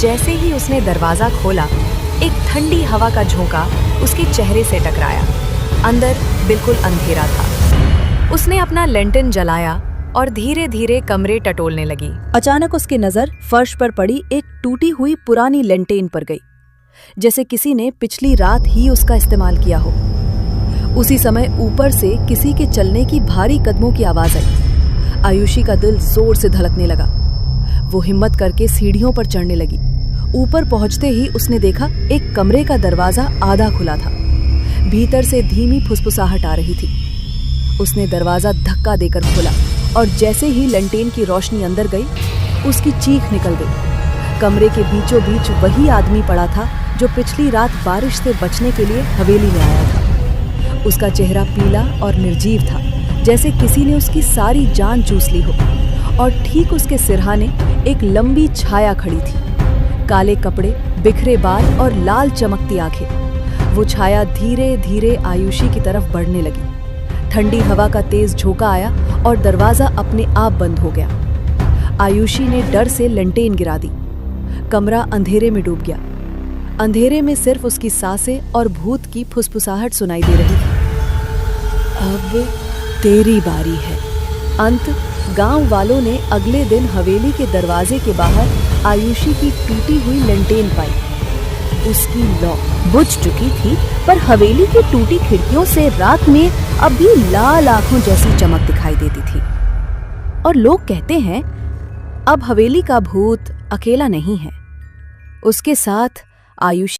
जैसे ही उसने दरवाजा खोला, एक ठंडी हवा का झोंका उसके चेहरे से टकराया। अंदर बिल्कुल अंधेरा था। उसने अपना लैंटर्न जलाया और धीरे धीरे कमरे टटोलने लगी। अचानक उसकी नजर फर्श पर पड़ी एक टूटी हुई पुरानी लैंटर्न पर गई, जैसे किसी ने पिछली रात ही उसका इस्तेमाल किया हो। उसी समय ऊपर से किसी के चलने की भारी कदमों की आवाज आई। आयुषी का दिल जोर से धड़कने लगा। वो हिम्मत करके सीढ़ियों पर चढ़ने लगी। ऊपर पहुंचते ही उसने देखा एक कमरे का दरवाजा आधा खुला था। भीतर से धीमी फुसफुसाहट आ रही थी। उसने दरवाजा धक्का देकर खोला और जैसे ही लैंटर्न की रोशनी अंदर गई, उसकी चीख निकल गई। कमरे के बीचों बीच वही आदमी पड़ा था जो पिछली रात बारिश से बचने के लिए हवेली में आया था। उसका चेहरा पीला और निर्जीव था, जैसे किसी ने उसकी सारी जान चूस ली हो। और ठीक उसके सिरहाने एक लंबी छाया खड़ी थी। काले कपड़े, बिखरे बाल और लाल चमकती आंखें। वो छाया धीरे धीरे आयुषी की तरफ बढ़ने लगी। ठंडी हवा का तेज झोंका आया और दरवाजा अपने आप बंद हो गया। आयुषी ने डर से लैंटर्न गिरा दी। कमरा अंधेरे में डूब गया। अंधेरे में सिर्फ उसकी सांसें और भूत की फुसफुसाहट सुनाई दे रही थी। अब तेरी बारी है। अंत गांव वालों ने अगले दिन हवेली के दरवाजे के बाहर आयुषी की टूटी हुई लैंटर्न पाई। उसकी लौ बुझ चुकी थी, पर हवेली की टूटी खिड़कियों से रात में अब भी लाल आंखों जैसी चमक दिखाई देती थी। और लोग कहते हैं, अब हवेली का भूत अकेला नहीं है। उसके साथ आयुषी